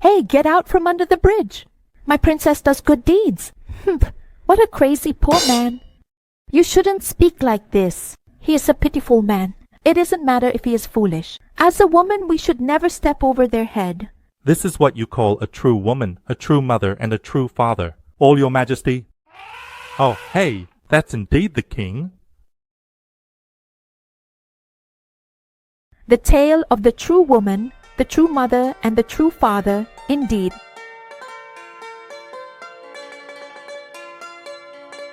Hey, get out from under the bridge! My princess does good deeds. Humph! What a crazy poor man! You shouldn't speak like this. He is a pitiful man. It doesn't matter if he is foolish. As a woman, we should never step over their head. This is what you call a true woman, a true mother, and a true father. All your majesty. Oh, hey, that's indeed the king. The tale of the true woman, the true mother, and the true father, indeed.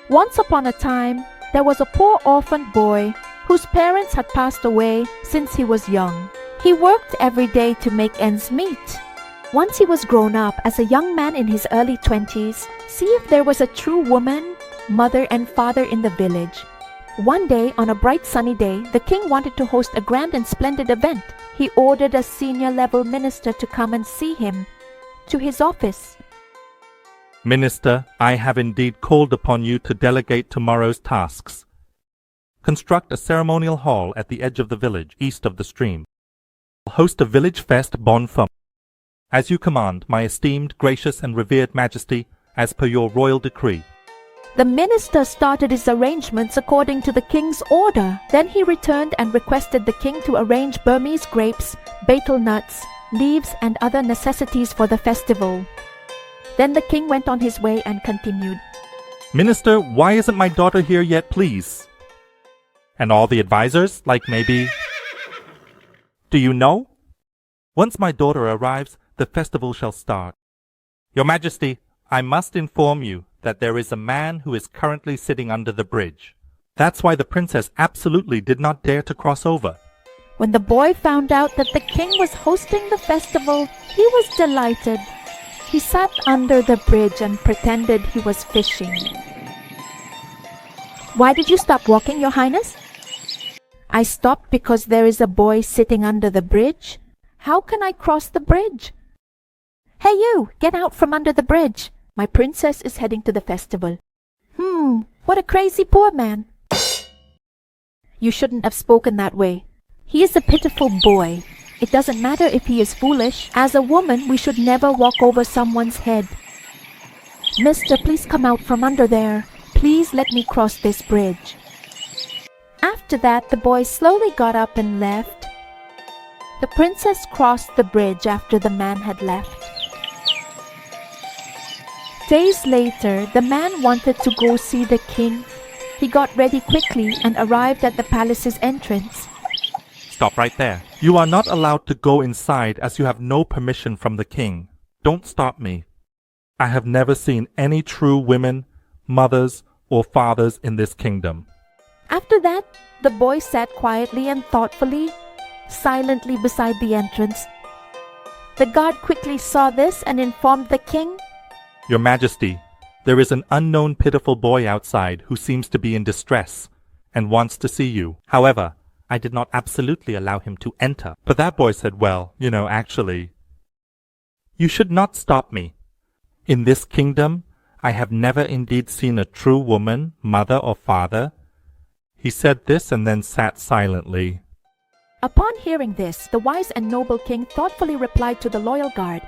Once upon a time, there was a poor orphaned boy whose parents had passed away since he was young. He worked every day to make ends meet. Once he was grown up, as a young man in his early 20s, see if there was a true woman, mother, and father in the village. One day, on a bright sunny day, the king wanted to host a grand and splendid event. He ordered a senior-level minister to come and see him to his office. Minister, I have indeed called upon you to delegate tomorrow's tasks. Construct a ceremonial hall at the edge of the village, east of the stream. Host a village fest bonfire. As you command, my esteemed, gracious, and revered majesty, as per your royal decree. The minister started his arrangements according to the king's order. Then he returned and requested the king to arrange Burmese grapes, betel nuts, leaves, and other necessities for the festival. Then the king went on his way and continued, Minister, why isn't my daughter here yet, please? And all the advisors, like maybe... Do you know? Once my daughter arrives, the festival shall start. Your Majesty, I must inform you that there is a man who is currently sitting under the bridge. That's why the princess absolutely did not dare to cross over. When the boy found out that the king was hosting the festival, he was delighted. He sat under the bridge and pretended he was fishing. Why did you stop walking, Your Highness? I stopped because there is a boy sitting under the bridge. How can I cross the bridge? Hey you, get out from under the bridge. My princess is heading to the festival. What a crazy poor man. You shouldn't have spoken that way. He is a pitiful boy. It doesn't matter if he is foolish. As a woman, we should never walk over someone's head. Mister, please come out from under there. Please let me cross this bridge. After that, the boy slowly got up and left. The princess crossed the bridge after the man had left. Days later, the man wanted to go see the king. He got ready quickly and arrived at the palace's entrance. Stop right there. You are not allowed to go inside as you have no permission from the king. Don't stop me. I have never seen any true women, mothers, or fathers in this kingdom. After that, the boy sat quietly and thoughtfully, silently beside the entrance. The guard quickly saw this and informed the king, Your Majesty, there is an unknown pitiful boy outside who seems to be in distress and wants to see you. However, I did not absolutely allow him to enter. But that boy said, well, actually, you should not stop me. In this kingdom, I have never indeed seen a true woman, mother or father. He said this and then sat silently. Upon hearing this, the wise and noble king thoughtfully replied to the loyal guard,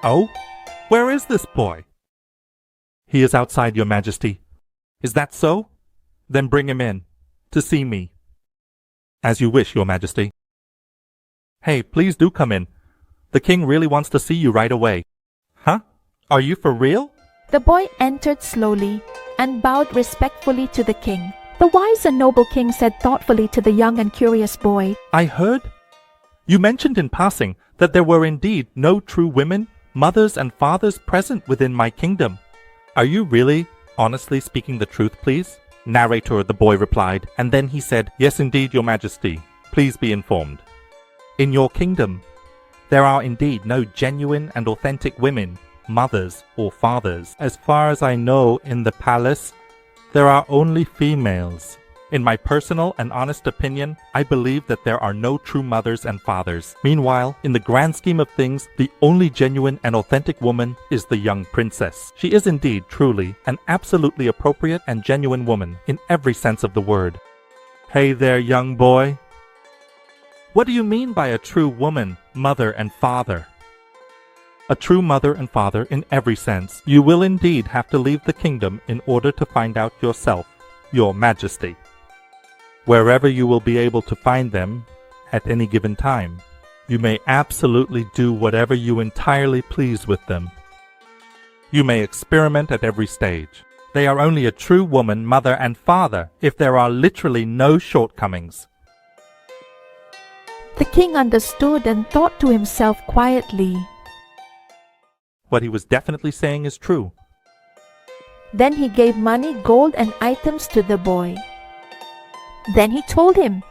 Oh? Where is this boy? He is outside, Your Majesty. Is that so? Then bring him in, to see me. As you wish, Your Majesty. Hey, please do come in. The king really wants to see you right away. Huh? Are you for real? The boy entered slowly and bowed respectfully to the king. The wise and noble king said thoughtfully to the young and curious boy, I heard. You mentioned in passing that there were indeed no true women, mothers, and fathers present within my kingdom. Are you really, honestly speaking the truth, please? Narrator, the boy replied, and then he said, Yes, indeed, Your Majesty. Please be informed. In your kingdom, there are indeed no genuine and authentic women, mothers, or fathers. As far as I know, in the palace, there are only females. In my personal and honest opinion, I believe that there are no true mothers and fathers. Meanwhile, in the grand scheme of things, the only genuine and authentic woman is the young princess. She is indeed, truly, an absolutely appropriate and genuine woman in every sense of the word. Hey there, young boy. What do you mean by a true woman, mother, and father? a true mother and father in every sense. You will indeed have to leave the kingdom in order to find out yourself, your majesty. Wherever you will be able to find them at any given time, you may absolutely do whatever you entirely please with them. You may experiment at every stage. They are only a true woman, mother, and father if there are literally no shortcomings. The king understood and thought to himself quietly. What he was definitely saying is true. Then he gave money, gold, and items to the boy. Then he told him,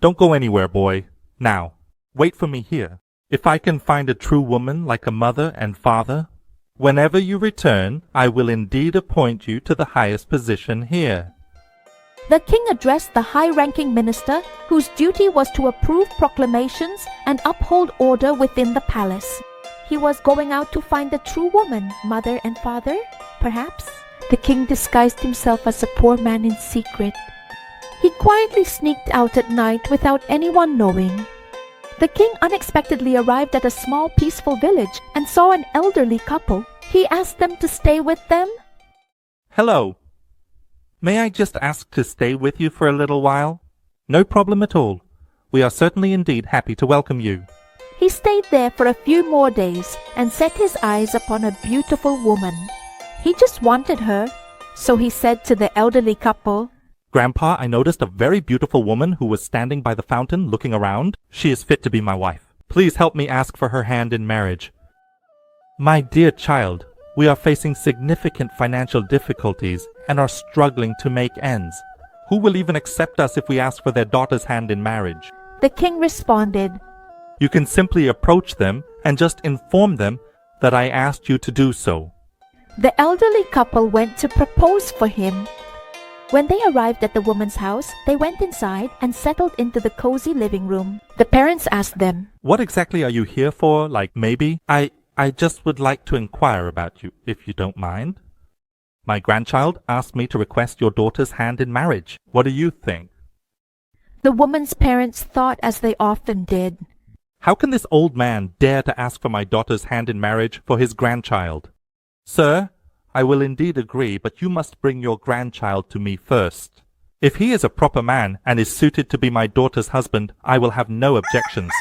Don't go anywhere, boy. Now, wait for me here. If I can find a true woman like a mother and father, whenever you return, I will indeed appoint you to the highest position here. The king addressed the high-ranking minister, whose duty was to approve proclamations and uphold order within the palace. He was going out to find the true woman, mother and father, perhaps. The king disguised himself as a poor man in secret. He quietly sneaked out at night without anyone knowing. The king unexpectedly arrived at a small, peaceful village and saw an elderly couple. He asked them to stay with them. Hello. May I just ask to stay with you for a little while? No problem at all. We are certainly indeed happy to welcome you. He stayed there for a few more days and set his eyes upon a beautiful woman. He just wanted her, so he said to the elderly couple, Grandpa, I noticed a very beautiful woman who was standing by the fountain looking around. She is fit to be my wife. Please help me ask for her hand in marriage. My dear child, we are facing significant financial difficulties and are struggling to make ends. Who will even accept us if we ask for their daughter's hand in marriage? The king responded, You can simply approach them and just inform them that I asked you to do so. The elderly couple went to propose for him. When they arrived at the woman's house, they went inside and settled into the cozy living room. The parents asked them, What exactly are you here for? Like maybe? I just would like to inquire about you, if you don't mind. My grandchild asked me to request your daughter's hand in marriage. What do you think? The woman's parents thought as they often did. How can this old man dare to ask for my daughter's hand in marriage for his grandchild? Sir, I will indeed agree, but you must bring your grandchild to me first. If he is a proper man and is suited to be my daughter's husband, I will have no objections.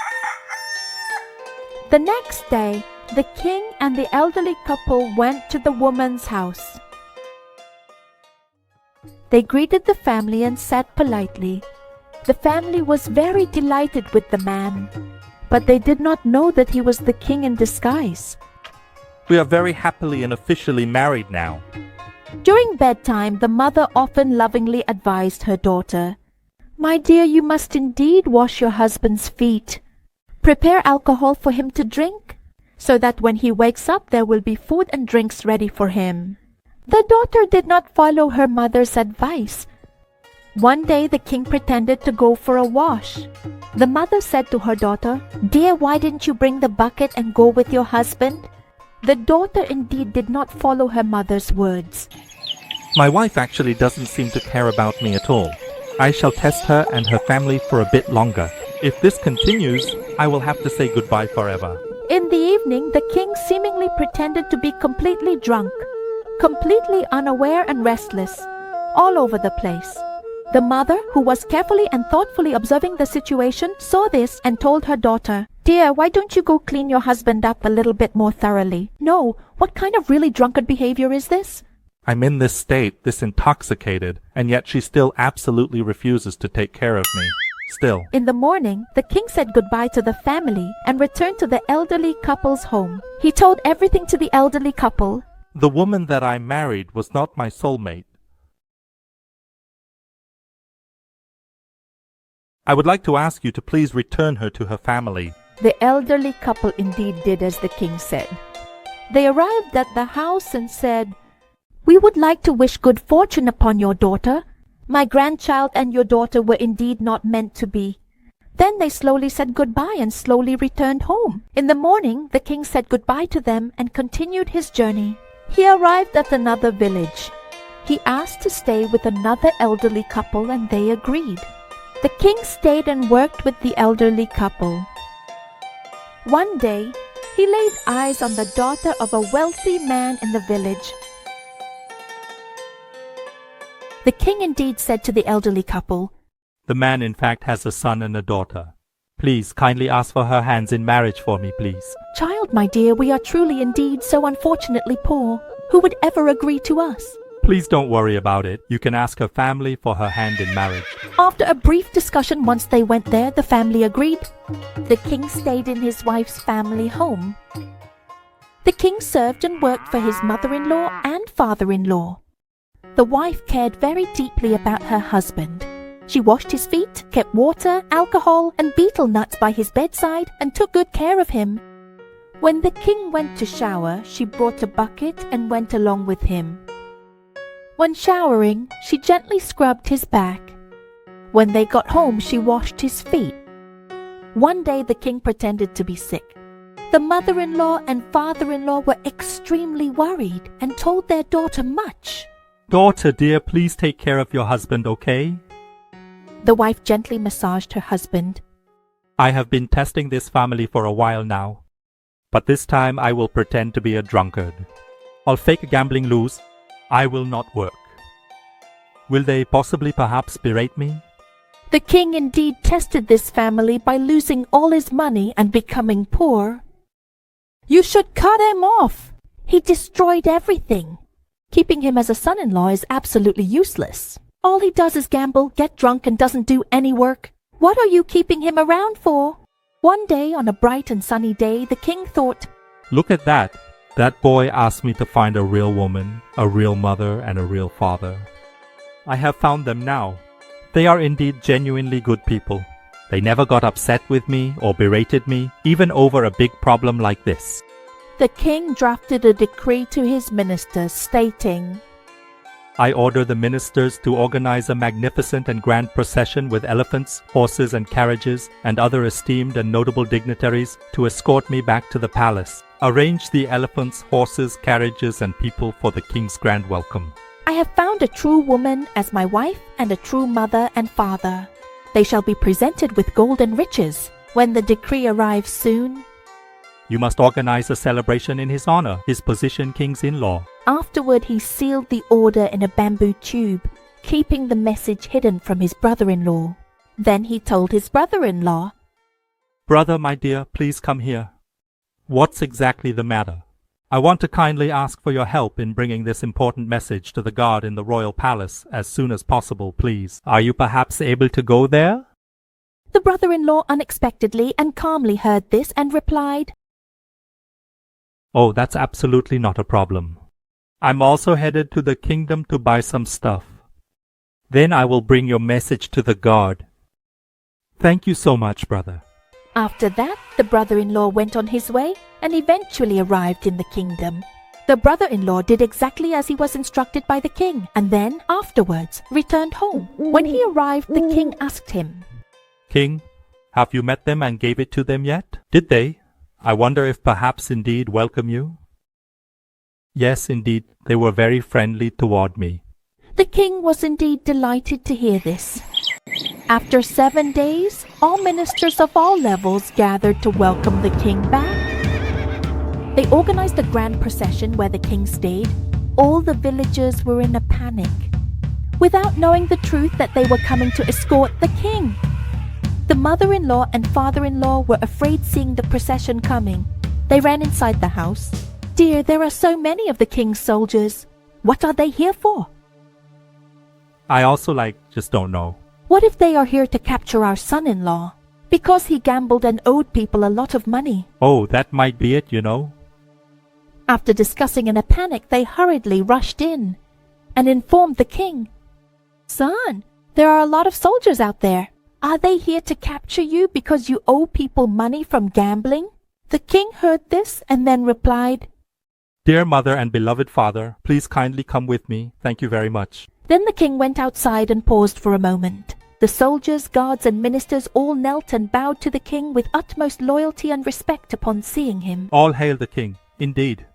The next day, the king and the elderly couple went to the woman's house. They greeted the family and sat politely. The family was very delighted with the man, but they did not know that he was the king in disguise. We are very happily and officially married now. During bedtime, the mother often lovingly advised her daughter, My dear, you must indeed wash your husband's feet. Prepare alcohol for him to drink, so that when he wakes up there will be food and drinks ready for him. The daughter did not follow her mother's advice. One day the king pretended to go for a wash. The mother said to her daughter, Dear, why didn't you bring the bucket and go with your husband? The daughter indeed did not follow her mother's words. My wife actually doesn't seem to care about me at all. I shall test her and her family for a bit longer. If this continues, I will have to say goodbye forever. In the evening, the king seemingly pretended to be completely drunk, completely unaware and restless, all over the place. The mother, who was carefully and thoughtfully observing the situation, saw this and told her daughter, Dear, why don't you go clean your husband up a little bit more thoroughly? No, what kind of really drunkard behavior is this? I'm in this state, this intoxicated, and yet she still absolutely refuses to take care of me. Still. In the morning, the king said goodbye to the family and returned to the elderly couple's home. He told everything to the elderly couple. The woman that I married was not my soulmate. I would like to ask you to please return her to her family. The elderly couple indeed did as the king said. They arrived at the house and said, We would like to wish good fortune upon your daughter. My grandchild and your daughter were indeed not meant to be. Then they slowly said goodbye and slowly returned home. In the morning, the king said goodbye to them and continued his journey. He arrived at another village. He asked to stay with another elderly couple and they agreed. The king stayed and worked with the elderly couple. One day, he laid eyes on the daughter of a wealthy man in the village. The king indeed said to the elderly couple, The man in fact has a son and a daughter. Please kindly ask for her hands in marriage for me, please. Child, my dear, we are truly indeed so unfortunately poor. Who would ever agree to us? Please don't worry about it. You can ask her family for her hand in marriage. After a brief discussion, once they went there, the family agreed. The king stayed in his wife's family home. The king served and worked for his mother-in-law and father-in-law. The wife cared very deeply about her husband. She washed his feet, kept water, alcohol, and betel nuts by his bedside, and took good care of him. When the king went to shower, she brought a bucket and went along with him. When showering, she gently scrubbed his back. When they got home, she washed his feet. One day the king pretended to be sick. The mother-in-law and father-in-law were extremely worried and told their daughter much. Daughter, dear, please take care of your husband, okay? The wife gently massaged her husband. I have been testing this family for a while now, but this time I will pretend to be a drunkard. I'll fake a gambling lose. I will not work. Will they possibly perhaps berate me? The king indeed tested this family by losing all his money and becoming poor. You should cut him off. He destroyed everything. Keeping him as a son-in-law is absolutely useless. All he does is gamble, get drunk, and doesn't do any work. What are you keeping him around for? One day, on a bright and sunny day, the king thought, Look at that. That boy asked me to find a real woman, a real mother, and a real father. I have found them now. They are indeed genuinely good people. They never got upset with me or berated me, even over a big problem like this. The king drafted a decree to his ministers stating, I order the ministers to organize a magnificent and grand procession with elephants, horses, and carriages, and other esteemed and notable dignitaries to escort me back to the palace. Arrange the elephants, horses, carriages, and people for the king's grand welcome. I have found a true woman as my wife and a true mother and father. They shall be presented with gold and riches when the decree arrives soon. You must organize a celebration in his honor, his position king's in-law. Afterward, he sealed the order in a bamboo tube, keeping the message hidden from his brother-in-law. Then he told his brother-in-law, Brother, my dear, please come here. What's exactly the matter? I want to kindly ask for your help in bringing this important message to the guard in the royal palace as soon as possible, please. Are you perhaps able to go there? The brother-in-law unexpectedly and calmly heard this and replied, Oh, that's absolutely not a problem. I'm also headed to the kingdom to buy some stuff. Then I will bring your message to the guard. Thank you so much, brother. After that, the brother-in-law went on his way and eventually arrived in the kingdom. The brother-in-law did exactly as he was instructed by the king, and then, afterwards, returned home. When he arrived, the king asked him, King, have you met them and gave it to them yet? Did they? I wonder if perhaps indeed welcome you? Yes, indeed, they were very friendly toward me. The king was indeed delighted to hear this. After 7 days, all ministers of all levels gathered to welcome the king back. They organized a grand procession where the king stayed. All the villagers were in a panic, without knowing the truth that they were coming to escort the king. The mother-in-law and father-in-law were afraid seeing the procession coming. They ran inside the house. Dear, there are so many of the king's soldiers. What are they here for? I also just don't know. What if they are here to capture our son-in-law? Because he gambled and owed people a lot of money. Oh, that might be it, you know. After discussing in a panic, they hurriedly rushed in and informed the king. Son, there are a lot of soldiers out there. Are they here to capture you because you owe people money from gambling? The king heard this and then replied, Dear mother and beloved father, please kindly come with me. Thank you very much. Then the king went outside and paused for a moment. The soldiers, guards, and ministers all knelt and bowed to the king with utmost loyalty and respect upon seeing him. All hail the king, indeed.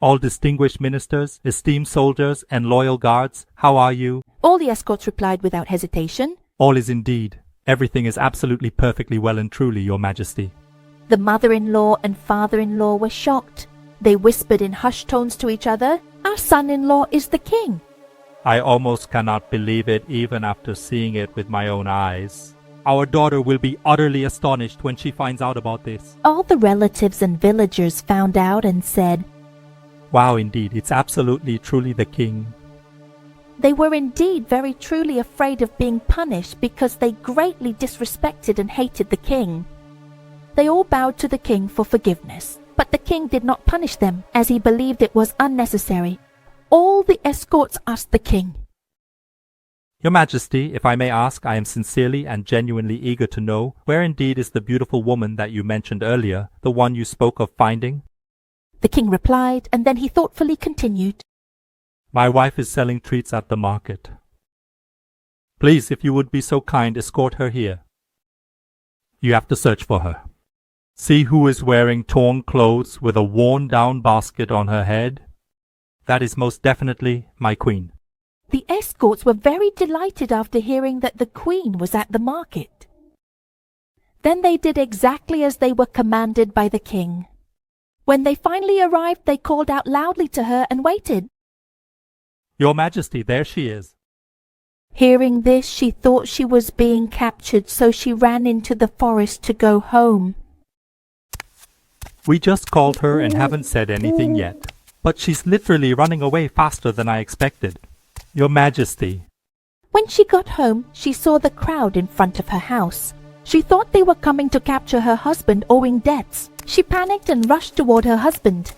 All distinguished ministers, esteemed soldiers, and loyal guards, how are you? All the escorts replied without hesitation. All is indeed. Everything is absolutely perfectly well and truly, your majesty. The mother-in-law and father-in-law were shocked. They whispered in hushed tones to each other, "Our son-in-law is the king." I almost cannot believe it even after seeing it with my own eyes. Our daughter will be utterly astonished when she finds out about this. All the relatives and villagers found out and said, Wow, indeed, it's absolutely truly the king. they were indeed very truly afraid of being punished because they greatly disrespected and hated the king. They all bowed to the king for forgiveness, but the king did not punish them as he believed it was unnecessary. All the escorts asked the king, Your Majesty, if I may ask, I am sincerely and genuinely eager to know where indeed is the beautiful woman that you mentioned earlier, the one you spoke of finding? The king replied, and then he thoughtfully continued, My wife is selling treats at the market. Please, if you would be so kind, escort her here. You have to search for her. See who is wearing torn clothes with a worn-down basket on her head. That is most definitely my queen. The escorts were very delighted after hearing that the queen was at the market. Then they did exactly as they were commanded by the king. When they finally arrived, they called out loudly to her and waited. Your Majesty, there she is. Hearing this, she thought she was being captured, so she ran into the forest to go home. We just called her and haven't said anything yet. But she's literally running away faster than I expected. Your Majesty. When she got home, she saw the crowd in front of her house. She thought they were coming to capture her husband owing debts. She panicked and rushed toward her husband.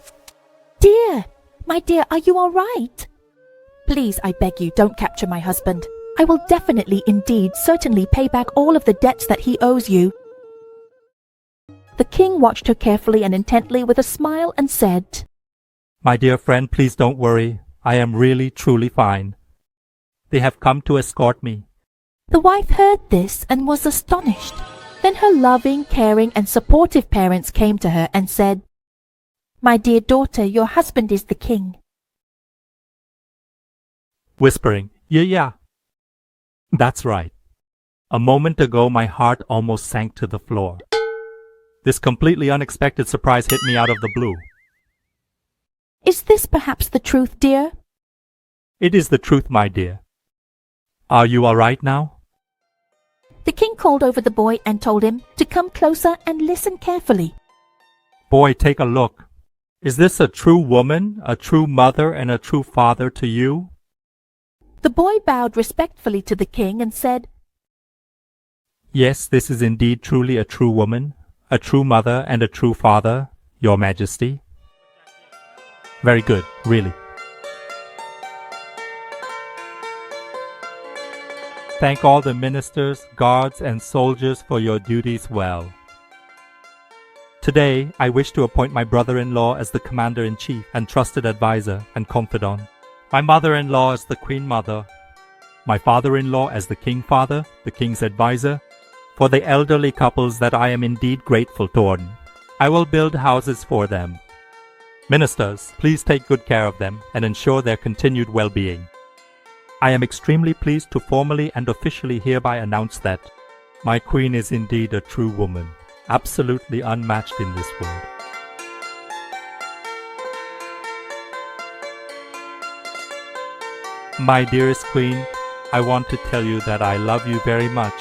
"Dear, my dear, are you all right? Please, I beg you, don't capture my husband. I will definitely, indeed, certainly pay back all of the debts that he owes you." The king watched her carefully and intently with a smile and said, My dear friend, please don't worry. I am really, truly fine. They have come to escort me. The wife heard this and was astonished. Then her loving, caring, and supportive parents came to her and said, "My dear daughter, your husband is the king." Whispering, yeah. That's right. A moment ago, my heart almost sank to the floor. This completely unexpected surprise hit me out of the blue. Is this perhaps the truth, dear? It is the truth, my dear. Are you all right now? The king called over the boy and told him to come closer and listen carefully. Boy, take a look. Is this a true woman, a true mother, and a true father to you? The boy bowed respectfully to the king and said, Yes, this is indeed truly a true woman, a true mother, and a true father, Your Majesty. Very good, really. Thank all the ministers, guards, and soldiers for your duties well. Today, I wish to appoint my brother-in-law as the commander-in-chief and trusted advisor and confidant. My mother-in-law as the queen mother. My father-in-law as the king father, the king's advisor. For the elderly couples that I am indeed grateful toward. I will build houses for them. Ministers, please take good care of them and ensure their continued well-being. I am extremely pleased to formally and officially hereby announce that my queen is indeed a true woman, absolutely unmatched in this world. My dearest queen, I want to tell you that I love you very much.